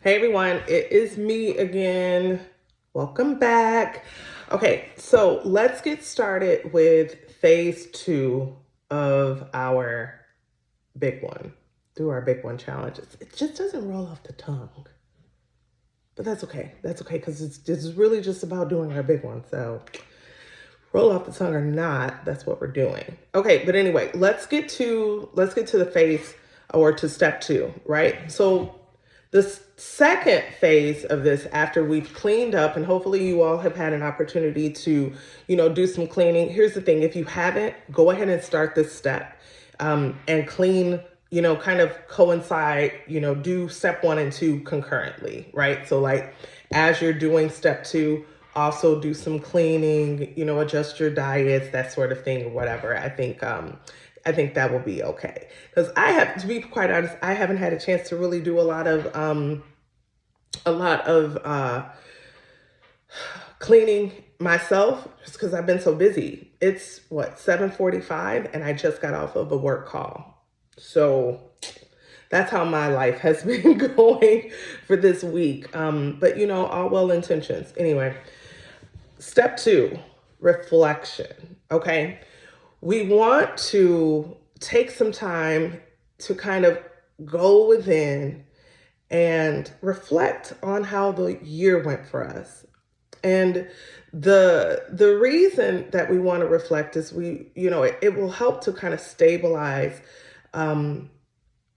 Hey everyone, it is me again. Welcome back. Okay, so let's get started with phase two of our big one. Do our big one challenges. It just doesn't roll off the tongue, but that's okay. That's okay because it's really just about doing our big one. So roll off the tongue or not, that's what we're doing. Okay, but anyway, let's get to the phase or to step two, right? So the second phase of this, after we've cleaned up, and hopefully you all have had an opportunity to, do some cleaning. Here's the thing: if you haven't, go ahead and start this step, and clean. Kind of coincide. Do step one and two concurrently, right? So like, as you're doing step two, also do some cleaning. Adjust your diets, that sort of thing, or whatever. I think that will be okay. Because I have to be quite honest, I haven't had a chance to really do a lot of cleaning myself just because I've been so busy. It's what, 7:45 and I just got off of a work call. So that's how my life has been going for this week. But all well intentions. Anyway, step two, reflection. Okay. We want to take some time to kind of go within and reflect on how the year went for us. And the reason that we want to reflect is it will help to kind of stabilize, um,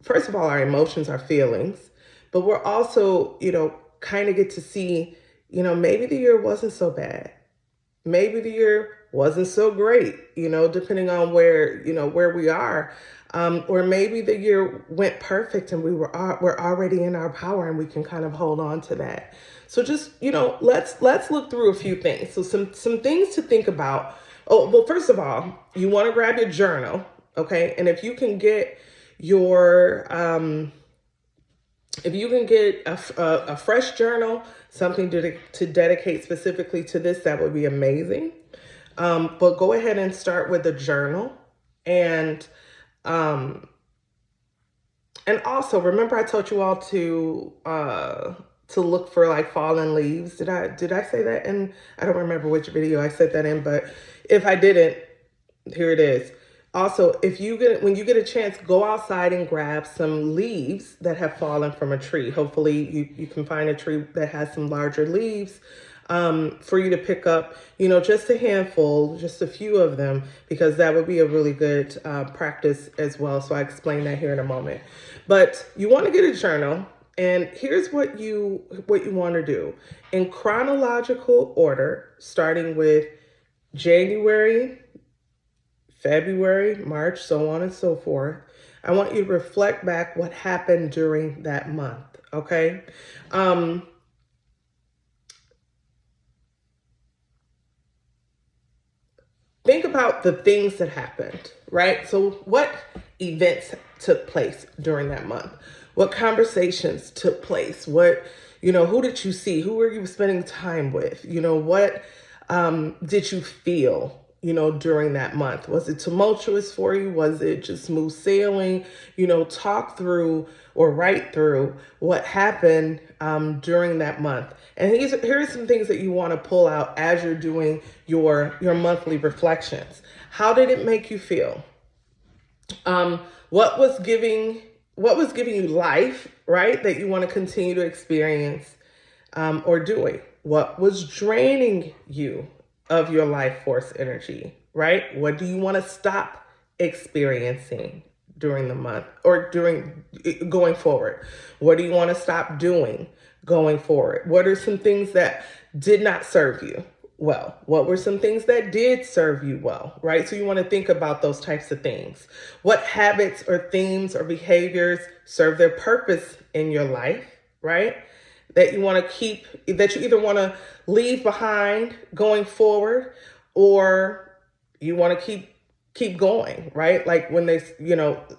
first of all, our emotions, our feelings, but we're also, kind of get to see, maybe the year wasn't so bad. Maybe the year wasn't so great, depending on where we are. Or maybe the year went perfect and we're already in our power and we can kind of hold on to that. So just, let's look through a few things. So some things to think about. Oh, well, first of all, you want to grab your journal, okay? And your if you can get a fresh journal, something to dedicate specifically to this, that would be amazing. But go ahead and start with a journal, and um, and also remember I told you all to look for like fallen leaves. Did I say that? And I don't remember which video I said that in, but if I didn't, here it is. Also, if you get when you get a chance, go outside and grab some leaves that have fallen from a tree. Hopefully, you can find a tree that has some larger leaves, for you to pick up. Just a handful, just a few of them, because that would be a really good practice as well. So I explain that here in a moment. But you want to get a journal, and here's what you want to do in chronological order, starting with January, February, March, so on and so forth. I want you to reflect back what happened during that month, okay? Um, think about the things that happened, right? So, what events took place during that month? What conversations took place? Who did you see? Who were you spending time with? What did you feel, during that month? Was it tumultuous for you? Was it just smooth sailing? Talk through or write through what happened during that month. And here are some things that you want to pull out as you're doing your monthly reflections. How did it make you feel? Um, what was giving you life, right? That you want to continue to experience, or doing? What was draining you of your life force energy, right? What do you want to stop experiencing during the month or during going forward? What do you want to stop doing going forward? What are some things that did not serve you well? What were some things that did serve you well, right? So you want to think about those types of things. What habits or themes or behaviors serve their purpose in your life, right? That you want to keep, that you either want to leave behind going forward, or you want to keep going, right? Like when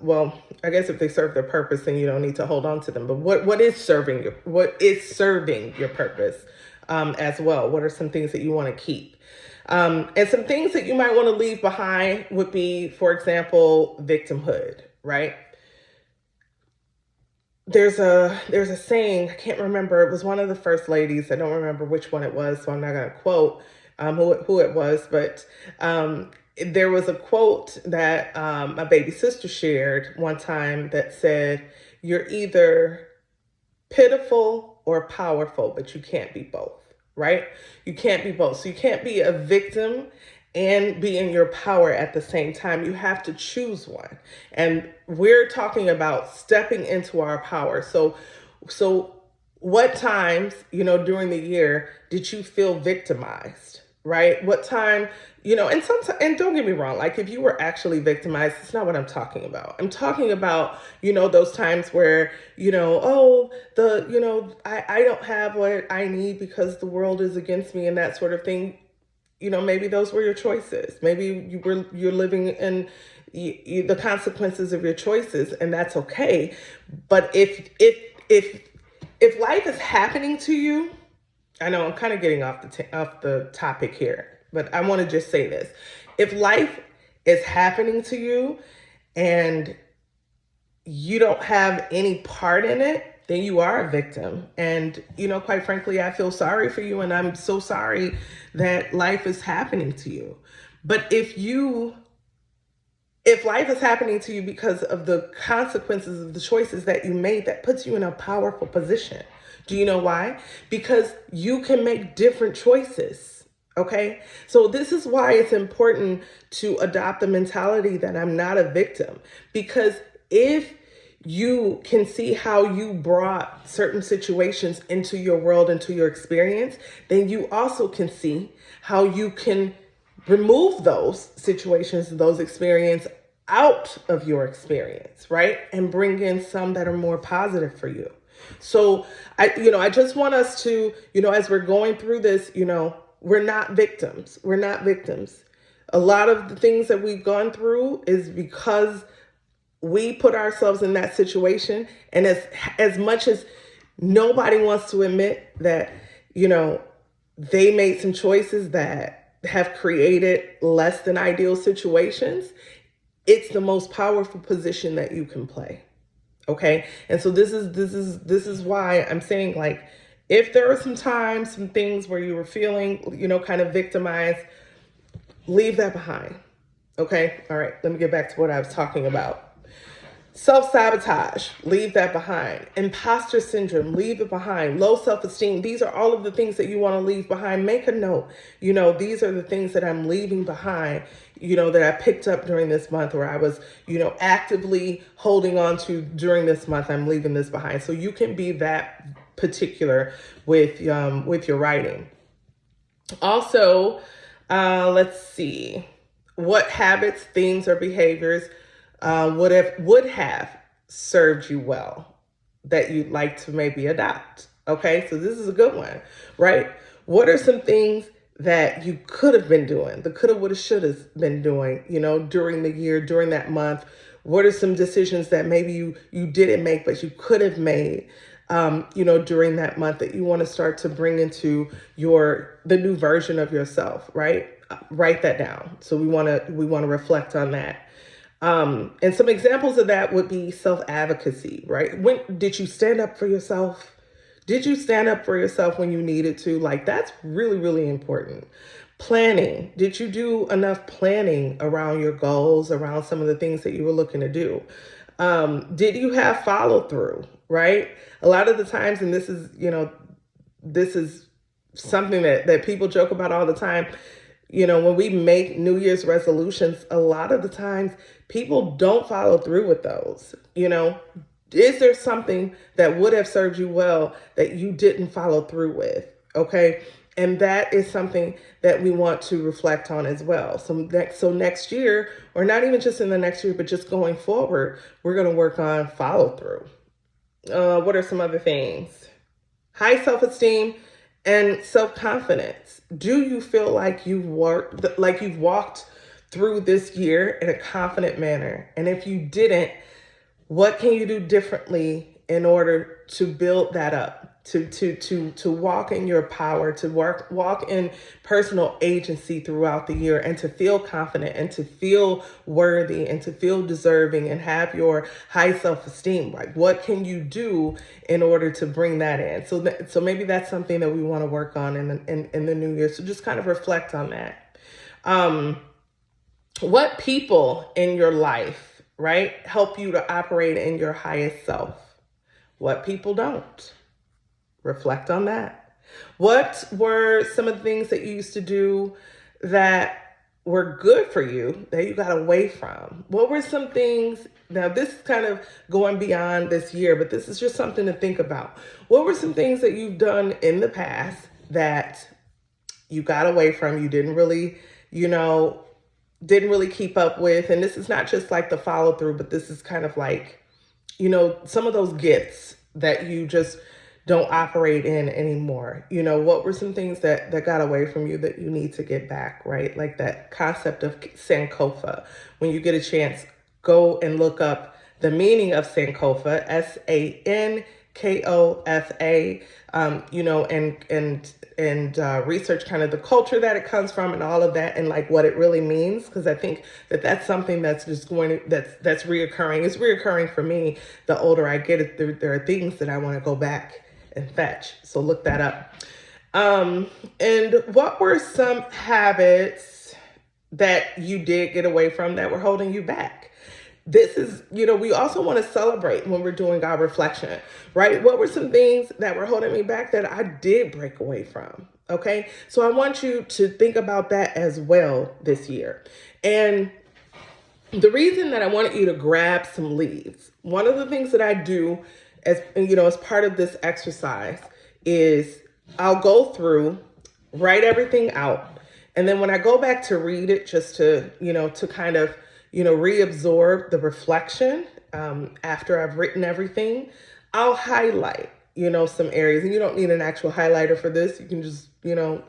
well, I guess if they serve their purpose, then you don't need to hold on to them. But what is serving your purpose, as well? What are some things that you want to keep? And some things that you might want to leave behind would be, for example, victimhood, right? there's a saying, I can't remember, it was one of the first ladies, I don't remember which one it was, so I'm not going to quote who it was, but there was a quote that my baby sister shared one time that said, you're either pitiful or powerful, but you can't be both, right? You can't be both. So you can't be a victim and be in your power at the same time. You have to choose one. And we're talking about stepping into our power. So what times, during the year did you feel victimized? Right? What time, and sometimes, and don't get me wrong, like if you were actually victimized, it's not what I'm talking about. I'm talking about, those times where, I don't have what I need because the world is against me and that sort of thing. Maybe those were your choices. Maybe you're living in the consequences of your choices, and that's okay. But if life is happening to you, I know I'm kind of getting off the topic here, but I want to just say this. If life is happening to you and you don't have any part in it, then you are a victim. And, quite frankly, I feel sorry for you, and I'm so sorry that life is happening to you. But if life is happening to you because of the consequences of the choices that you made, that puts you in a powerful position. Do you know why? Because you can make different choices. Okay. So this is why it's important to adopt the mentality that I'm not a victim, because if you can see how you brought certain situations into your world, into your experience, then you also can see how you can remove those situations, those experiences out of your experience, right? And bring in some that are more positive for you. So I just want us to, as we're going through this, we're not victims. We're not victims. A lot of the things that we've gone through is because we put ourselves in that situation. And as much as nobody wants to admit that, they made some choices that have created less than ideal situations, it's the most powerful position that you can play. Okay. And so this is why I'm saying, like, if there are some times, some things where you were feeling, kind of victimized, leave that behind. Okay. All right. Let me get back to what I was talking about. Self-sabotage, leave that behind. Imposter syndrome, leave it behind. Low self-esteem, these are all of the things that you want to leave behind. Make a note. These are the things that I'm leaving behind, that I picked up during this month, or I was, actively holding on to during this month. I'm leaving this behind. So you can be that particular with your writing. Also, let's see. What habits, themes, or behaviors would have served you well that you'd like to maybe adopt? Okay, so this is a good one, right? What are some things that you could have been doing, the coulda, woulda, shoulda been doing, during the year, during that month? What are some decisions that maybe you didn't make, but you could have made, during that month, that you want to start to bring into the new version of yourself, right? Write that down. So we want to reflect on that. And some examples of that would be self-advocacy, right? When did you stand up for yourself? Did you stand up for yourself when you needed to? Like, that's really, really important. Planning. Did you do enough planning around your goals, around some of the things that you were looking to do? Did you have follow through, right? A lot of the times, and this is something that people joke about all the time. When we make New Year's resolutions, a lot of the times people don't follow through with those. Is there something that would have served you well that you didn't follow through with? Okay. And that is something that we want to reflect on as well. So next year, or not even just in the next year, but just going forward, we're going to work on follow through. What are some other things? High self-esteem and self-confidence. Do you feel like you've walked through this year in a confident manner? And if you didn't, what can you do differently in order to build that up? to walk in your power, to walk in personal agency throughout the year, and to feel confident and to feel worthy and to feel deserving and have your high self-esteem. Like, what can you do in order to bring that in? So maybe that's something that we want to work on in the new year. So just kind of reflect on that. What people in your life, right, help you to operate in your highest self? What people don't? Reflect on that. What were some of the things that you used to do that were good for you that you got away from? What were some things? Now, this is kind of going beyond this year, but this is just something to think about. What were some things that you've done in the past that you got away from, you didn't really, didn't really keep up with? And this is not just like the follow through, but this is kind of like, some of those gifts that you just don't operate in anymore. What were some things that got away from you that you need to get back, right? Like that concept of Sankofa. When you get a chance, go and look up the meaning of Sankofa, Sankofa, and research kind of the culture that it comes from and all of that, and like what it really means. Because I think that's something that's just that's reoccurring. It's reoccurring for me. The older I get, there are things that I want to go back and fetch. So look that up. And what were some habits that you did get away from that were holding you back? This is, we also want to celebrate when we're doing our reflection, right? What were some things that were holding me back that I did break away from? Okay. So I want you to think about that as well this year. And the reason that I wanted you to grab some leaves, one of the things that I do as part of this exercise is I'll go through, write everything out. And then when I go back to read it, just to kind of, reabsorb the reflection after I've written everything, I'll highlight, some areas. And you don't need an actual highlighter for this. You can just,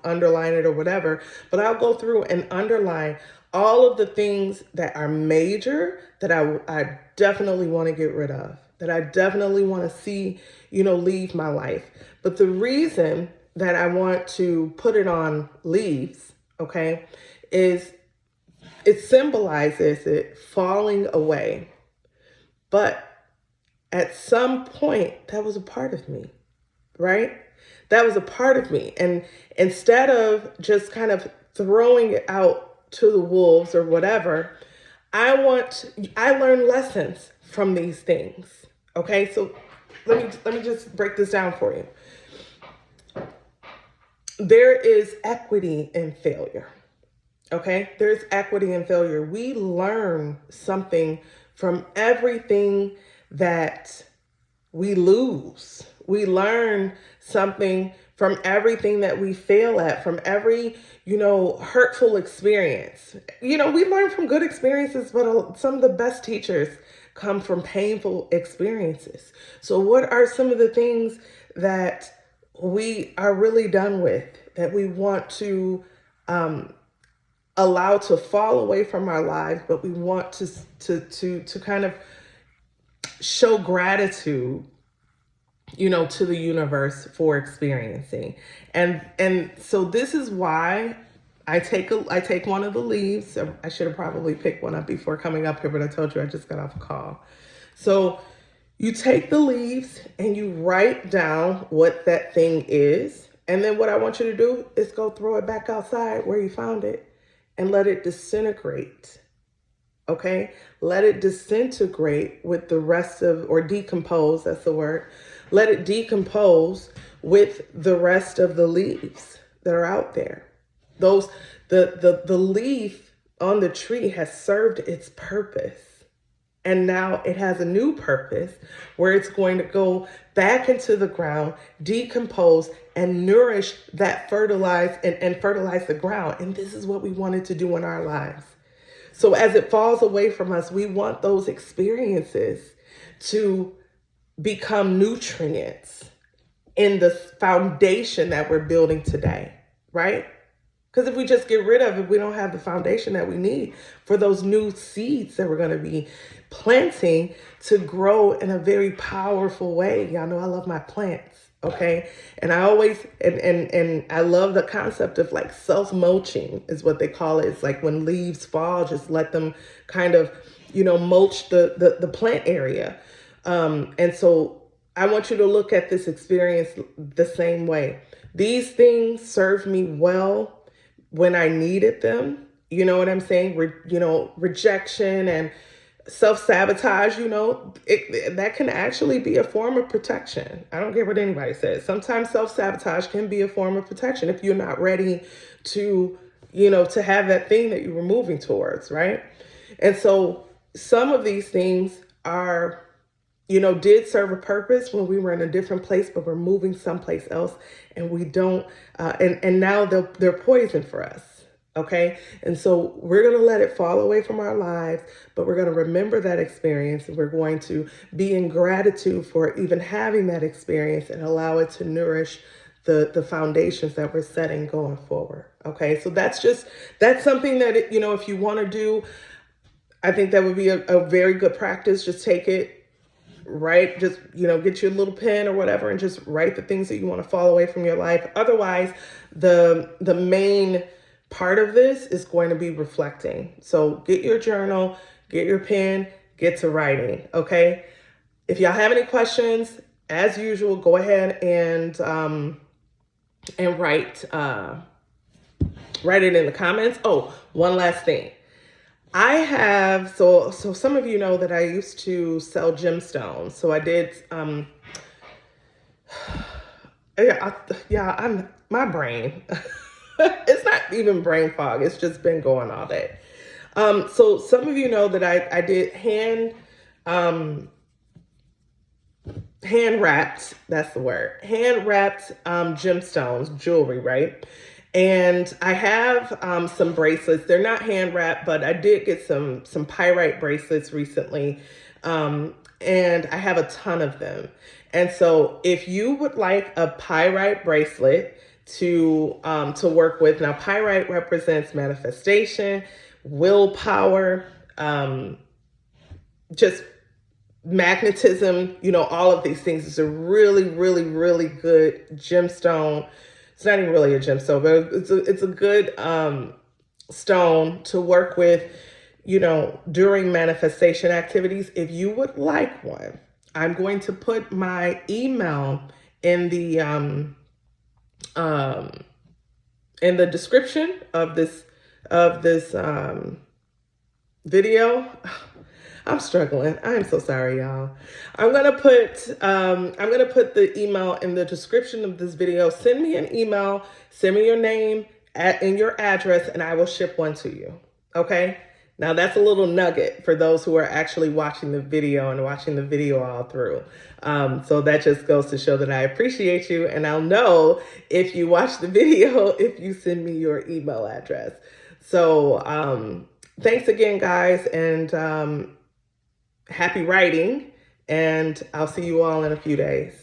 underline it or whatever. But I'll go through and underline all of the things that are major that I definitely want to get rid of, that I definitely want to see, leave my life. But the reason that I want to put it on leaves, okay, is it symbolizes it falling away. But at some point, that was a part of me, right? That was a part of me. And instead of just kind of throwing it out to the wolves or whatever, I learned lessons from these things. Okay, so let me just break this down for you. There is equity in failure. Okay, there's equity in failure. We learn something from everything that we lose. We learn something from everything that we fail at, from every, hurtful experience. We learn from good experiences, but some of the best teachers come from painful experiences. So what are some of the things that we are really done with, that we want to allow to fall away from our lives, but we want to kind of show gratitude, to the universe for experiencing. And so this is why I take one of the leaves. I should have probably picked one up before coming up here, but I told you I just got off a call. So you take the leaves and you write down what that thing is. And then what I want you to do is go throw it back outside where you found it and let it disintegrate. Okay? Let it disintegrate with the rest of, or decompose, that's the word. Let it decompose with the rest of the leaves that are out there. The leaf on the tree has served its purpose. And now it has a new purpose where it's going to go back into the ground, decompose, and nourish that and fertilize the ground. And this is what we wanted to do in our lives. So as it falls away from us, we want those experiences to become nutrients in the foundation that we're building today, right? Because if we just get rid of it, we don't have the foundation that we need for those new seeds that we're going to be planting to grow in a very powerful way. Y'all know I love my plants, Okay. And I always, and I love the concept of like self-mulching is what they call it. It's like when leaves fall, just let them kind of, mulch the plant area. And so I want you to look at this experience the same way. These things served me well when I needed them. You know what I'm saying? Rejection and self-sabotage, that can actually be a form of protection. I don't care what anybody says. Sometimes self-sabotage can be a form of protection if you're not ready to, to have that thing that you were moving towards, right? And so some of these things are, did serve a purpose when we were in a different place, but we're moving someplace else, and we don't, and now they're poison for us. Okay. And so we're going to let it fall away from our lives, but we're going to remember that experience, and we're going to be in gratitude for even having that experience and allow it to nourish the foundations that we're setting going forward. Okay. So that's something that, if you want to do, I think that would be a very good practice. Just take it, right? Just, get your little pen or whatever and just write the things that you want to fall away from your life. Otherwise, the main part of this is going to be reflecting. So get your journal, get your pen, get to writing. Okay. If y'all have any questions, as usual, go ahead and write it in the comments. Oh, one last thing. I have, so some of you know that I used to sell gemstones. So I did, I'm my brain. It's not even brain fog. It's just been going all day. So some of you know that I did hand wrapped, that's the word, hand wrapped gemstones, jewelry, right? And I have some bracelets. They're not hand wrapped, but I did get some pyrite bracelets recently. And I have a ton of them. And so if you would like a pyrite bracelet to work with, now pyrite represents manifestation, willpower, just magnetism, all of these things. Is a really, really, really good gemstone. It's not even really a gemstone, but it's a good stone to work with, during manifestation activities. If you would like one, I'm going to put my email in the description of this video. I'm struggling. I am so sorry, y'all. I'm gonna put the email in the description of this video. Send me an email. Send me your name and your address, and I will ship one to you. Okay. Now that's a little nugget for those who are actually watching the video and watching the video all through. So that just goes to show that I appreciate you, and I'll know if you watch the video if you send me your email address. So thanks again, guys, and happy writing, and I'll see you all in a few days.